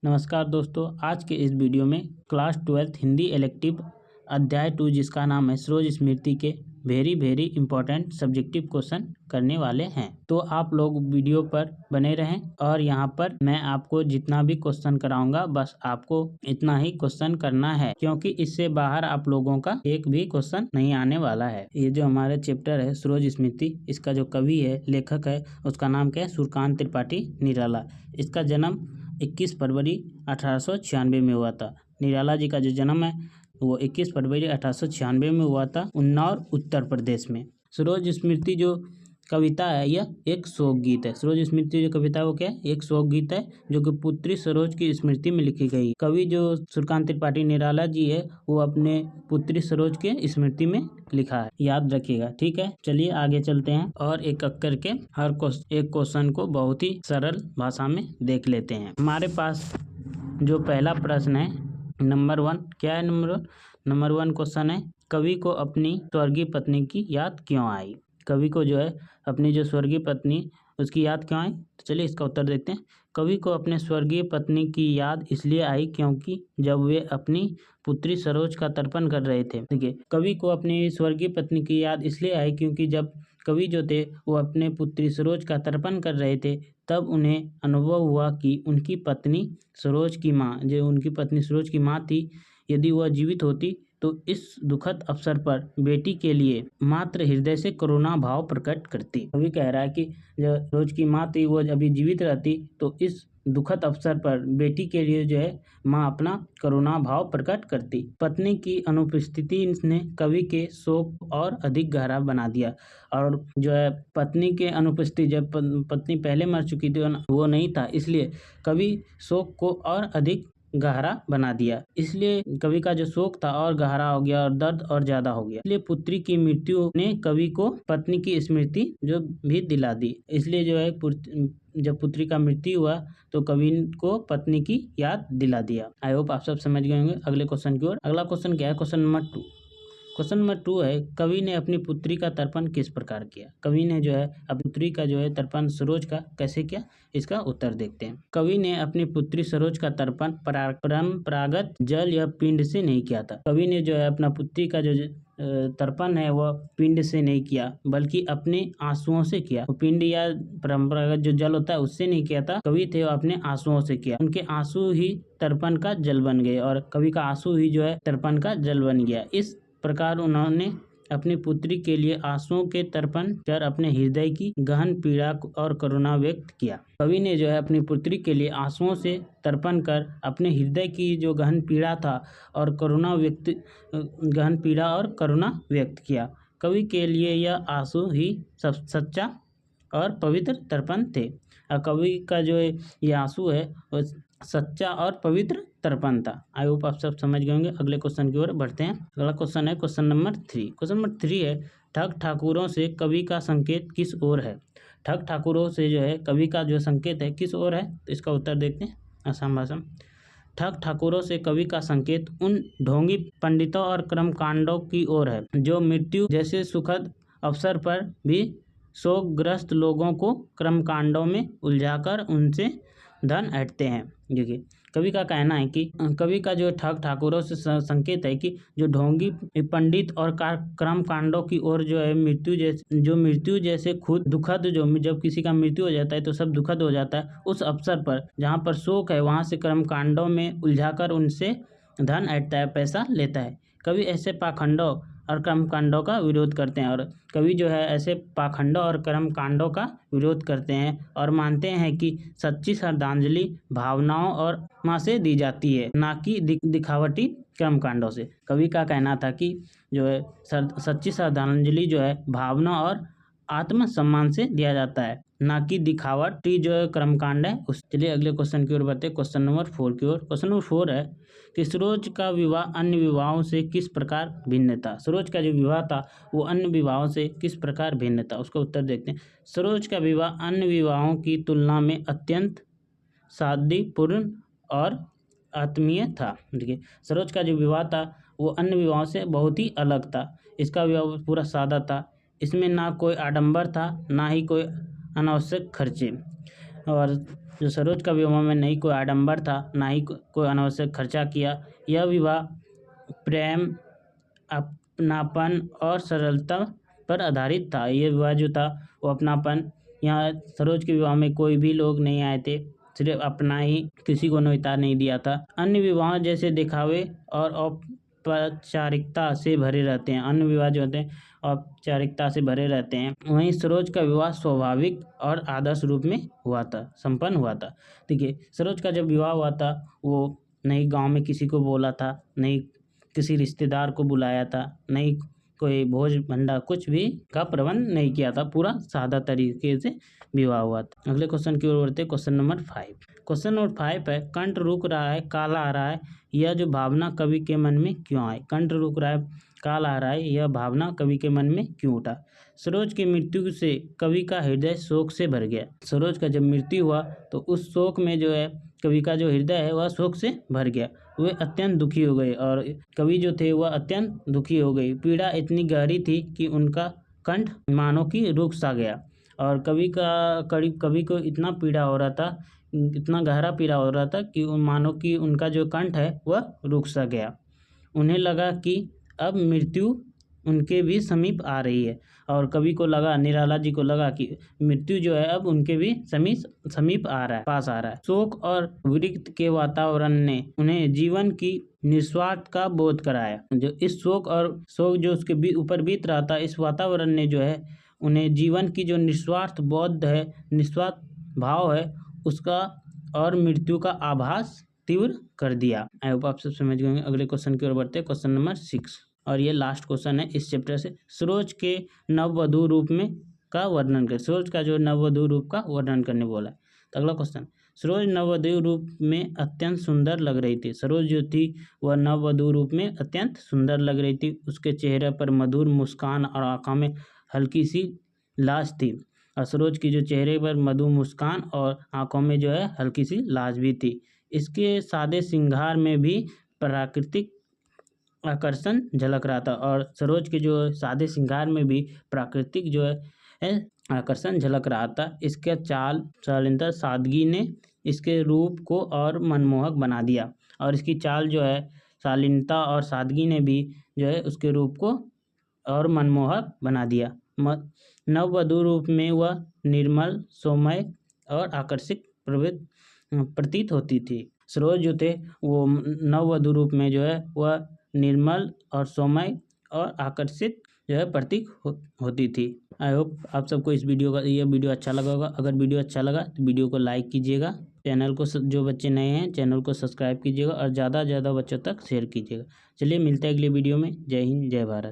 नमस्कार दोस्तों, आज के इस वीडियो में क्लास 12 हिंदी इलेक्टिव अध्याय 2 जिसका नाम है सरोज स्मृति के वेरी इंपॉर्टेंट सब्जेक्टिव क्वेश्चन करने वाले हैं। तो आप लोग वीडियो पर बने रहें और यहाँ पर मैं आपको जितना भी क्वेश्चन कराऊंगा बस आपको इतना ही क्वेश्चन करना है, क्योंकि इससे बाहर आप लोगों का एक भी क्वेश्चन नहीं आने वाला है। ये जो हमारे चैप्टर है सरोज स्मृति, इसका जो कवि है, लेखक है, उसका नाम क्या है? सूर्यकांत त्रिपाठी निराला। इसका जन्म 21 फरवरी 1896 में हुआ था। निराला जी का जो जन्म है वो 21 फरवरी 1896 में हुआ था, उन्नाव उत्तर प्रदेश में। सरोज स्मृति जो कविता है यह एक शोक गीत है। सरोज स्मृति जो कविता है वो क्या है? एक शोक गीत है जो कि पुत्री सरोज की स्मृति में लिखी गई। कवि जो सूर्यकांत त्रिपाठी निराला जी है वो अपने पुत्री सरोज के स्मृति में लिखा है, याद रखिएगा। ठीक है, चलिए आगे चलते हैं और एक एक करके हर एक क्वेश्चन को बहुत ही सरल भाषा में देख लेते हैं। हमारे पास जो पहला प्रश्न है नंबर 1, क्या है नंबर 1 क्वेश्चन है, कवि को अपनी स्वर्गीय पत्नी की याद क्यों आई? कवि को जो है अपनी जो स्वर्गीय पत्नी उसकी याद क्यों आई? तो चलिए इसका उत्तर देखते हैं। कवि को अपने स्वर्गीय पत्नी की याद इसलिए आई क्योंकि जब वे अपनी पुत्री सरोज का तर्पण कर रहे थे। देखिए, कवि को अपनी स्वर्गीय पत्नी की याद इसलिए आई क्योंकि जब कवि जो थे वो अपने पुत्री सरोज का तर्पण कर रहे थे, तब उन्हें अनुभव हुआ कि उनकी पत्नी सरोज की माँ, जो उनकी पत्नी सरोज की माँ थी, यदि वह जीवित होती तो इस दुखद अवसर पर बेटी के लिए मात्र हृदय से करुणा भाव प्रकट करती। कवि कह रहा है कि जो सरोज की माँ थी वो अभी जीवित रहती तो इस दुखद अवसर पर बेटी के लिए जो है माँ अपना करुणा भाव प्रकट करती। पत्नी की अनुपस्थिति ने कवि के शोक और अधिक गहरा बना दिया। और जो है पत्नी के अनुपस्थिति, जब पत्नी पहले मर चुकी थी वो नहीं था, इसलिए कवि शोक को और अधिक गहरा बना दिया। इसलिए कवि का जो शोक था और गहरा हो गया और दर्द और ज्यादा हो गया। इसलिए पुत्री की मृत्यु ने कवि को पत्नी की स्मृति जो भी दिला दी। इसलिए जो है जब पुत्री का मृत्यु हुआ तो कवि को पत्नी की याद दिला दिया। आई होप आप सब समझ गए होंगे। अगले क्वेश्चन की ओर। अगला क्वेश्चन क्या है? Question number 2। क्वेश्चन नंबर 2 है, कवि ने अपनी पुत्री का तर्पण किस प्रकार किया? कवि ने जो है अपनी पुत्री का जो है तर्पण सरोज का कैसे किया? इसका उत्तर देखते हैं। कवि ने अपनी पुत्री सरोज का तर्पण परंपरागत जल या पिंड से नहीं किया था। कवि ने जो है अपना पुत्री का जो तर्पण है वह पिंड से नहीं किया बल्कि अपने आंसुओं से किया। तो पिंड या परंपरागत जो जल होता है उससे नहीं किया था, कवि थे वो अपने आंसुओं से किया। उनके आंसू ही तर्पण का जल बन गए और कवि का आंसू ही जो है तर्पण का जल बन गया। इस प्रकार उन्होंने अपनी पुत्री के लिए आंसुओं के तर्पण कर अपने हृदय की गहन पीड़ा और करुणा व्यक्त किया। कवि ने जो है अपनी पुत्री के लिए आंसुओं से तर्पण कर अपने हृदय की जो गहन पीड़ा था और गहन पीड़ा और करुणा व्यक्त किया। कवि के लिए यह आंसू ही सच्चा और पवित्र तर्पण थे। और कवि का जो ये आंसू है वो सच्चा और पवित्र तर्पण था। आई होप आप सब समझ गए होंगे। अगले क्वेश्चन की ओर बढ़ते हैं। अगला क्वेश्चन है क्वेश्चन नंबर 3। क्वेश्चन नंबर 3 है, ठग ठाकुरों से कवि का संकेत किस ओर है? ठग ठाकुरों से जो है कवि का जो संकेत है किस ओर है? तो इसका उत्तर देखते हैं आसाम भाषा में। ठग ठाकुरों से कवि का संकेत उन ढोंगी पंडितों और कर्मकांडों की ओर है जो मृत्यु जैसे सुखद अवसर पर भी शोकग्रस्त लोगों को कर्मकांडों में उलझाकर उनसे धन ऐंठते हैं। देखिए, कवि का कहना है कि कवि का जो ठग ठाकुरों से संकेत है कि जो ढोंगी पंडित और कर्म कांडों की ओर जो है मृत्यु जैसे खुद दुखद, जो जब किसी का मृत्यु हो जाता है तो सब दुखद हो जाता है, उस अवसर पर जहाँ पर शोक है वहाँ से कर्म कांडों में उलझाकर उनसे धन ऐंठता है, पैसा लेता है। कवि ऐसे पाखंडों और कर्म कांडों का विरोध करते हैं और कवि जो है ऐसे पाखंडों और कर्म कांडों का विरोध करते हैं और मानते हैं कि सच्ची श्रद्धांजलि भावनाओं और माँ से दी जाती है, ना कि दिखावटी कर्म कांडों से। कवि का कहना था कि जो है सच्ची श्रद्धांजलि जो है भावना और आत्म सम्मान से दिया जाता है, ना कि दिखावटी जो है कर्मकांड है उस। चलिए अगले क्वेश्चन की ओर बढ़ते हैं। क्वेश्चन नंबर 4 की ओर। क्वेश्चन नंबर 4 है कि सरोज का विवाह अन्य विवाहों से किस प्रकार भिन्न था? सरोज का जो विवाह था वो अन्य विवाहों से किस प्रकार भिन्न था? उसका उत्तर देखते हैं। सरोज का विवाह अन्य विवाहों की तुलना में अत्यंत शांतिपूर्ण और आत्मीय था। देखिए, सरोज का जो विवाह था वो अन्य विवाहों से बहुत ही अलग था। इसका विवाह पूरा सादा था, इसमें ना कोई आडंबर था ना ही कोई अनावश्यक खर्चे। और जो सरोज का विवाह में नहीं कोई आडंबर था, ना ही कोई अनावश्यक खर्चा किया। यह विवाह प्रेम, अपनापन और सरलता पर आधारित था। ये विवाह जो था वो अपनापन, यहाँ सरोज के विवाह में कोई भी लोग नहीं आए थे, सिर्फ अपना ही, किसी को नौतार नहीं दिया था। अन्य विवाह जैसे दिखावे और औपचारिकता से भरे रहते हैं, अन्य विवाह जो होते हैं औपचारिकता से भरे रहते हैं। वहीं सरोज का विवाह स्वाभाविक और आदर्श रूप में हुआ था, संपन्न हुआ था। देखिए, सरोज का जब विवाह हुआ था वो नहीं गांव में किसी को बोला था, नहीं किसी रिश्तेदार को बुलाया था, नहीं कोई भोज भंडार कुछ भी का प्रबंध नहीं किया था, पूरा सादा तरीके से विवाह हुआ था। अगले क्वेश्चन की ओर बढ़ते हैं, क्वेश्चन नंबर 5। क्वेश्चन नंबर 5 है, कंठ रुक रहा है, काला आ रहा है, यह जो भावना कवि के मन में क्यों आई? कंठ रुक रहा है, काल आ रहा है, यह भावना कवि के मन में क्यों उठा? सरोज की मृत्यु से कवि का हृदय शोक से भर गया। सरोज का जब मृत्यु हुआ तो उस शोक में जो है कवि का जो हृदय है वह शोक से भर गया। वे अत्यंत दुखी हो गए और कवि जो थे वह अत्यंत दुखी हो गई। पीड़ा इतनी गहरी थी कि उनका कंठ मानो कि रुक सा गया। और कवि को इतना पीड़ा हो रहा था, इतना गहरा पीड़ा हो रहा था कि मानो कि उनका जो कंठ है वह रुक सा गया। उन्हें लगा कि अब मृत्यु उनके भी समीप आ रही है। और कवि को लगा, निराला जी को लगा कि मृत्यु जो है अब उनके भी समीप आ रहा है, पास आ रहा है। शोक और विरक्त के वातावरण ने उन्हें जीवन की निस्वार्थ का बोध कराया। जो इस शोक जो उसके ऊपर बीत रहा था, इस वातावरण ने जो है उन्हें जीवन की जो निस्वार्थ बोध है, निस्वार्थ भाव है उसका और मृत्यु का आभास तीव्र कर दिया। आई होप आप सब समझ गए। अगले क्वेश्चन की ओर बढ़ते हैं, क्वेश्चन नंबर 6, और ये लास्ट क्वेश्चन है इस चैप्टर से। सरोज के नववधु रूप में का वर्णन कर। सरोज का जो नववधु रूप का वर्णन करने बोला है। तो अगला क्वेश्चन, सरोज नववधु रूप में अत्यंत सुंदर लग रही थी। सरोज जो थी वह नववधु रूप में अत्यंत सुंदर लग रही थी। उसके चेहरे पर मधुर मुस्कान और आंखों में हल्की सी लाज थी। और सरोज की जो चेहरे पर मधुर मुस्कान और आंखों में जो है हल्की सी लाज भी थी। इसके सादे श्रृंगार में भी प्राकृतिक आकर्षण झलक रहा था। और सरोज के जो सादे श्रृंगार में भी प्राकृतिक जो है आकर्षण झलक रहा था। इसके चाल शालीनता सादगी ने इसके रूप को और मनमोहक बना दिया। और इसकी चाल जो है शालीनता और सादगी ने भी जो है उसके रूप को और मनमोहक बना दिया। नववधु रूप में वह निर्मल, सौम्य और आकर्षक प्रतीत होती थी। सरोज जो थे वो नववधु रूप में जो है वह निर्मल और सौम्य और आकर्षित जो है प्रतीक होती थी। आई होप आप सबको ये वीडियो अच्छा लगा होगा। अगर वीडियो अच्छा लगा तो वीडियो को लाइक कीजिएगा, चैनल को जो बच्चे नए हैं चैनल को सब्सक्राइब कीजिएगा और ज़्यादा से ज़्यादा बच्चों तक शेयर कीजिएगा। चलिए मिलते हैं अगले वीडियो में। जय हिंद, जय भारत।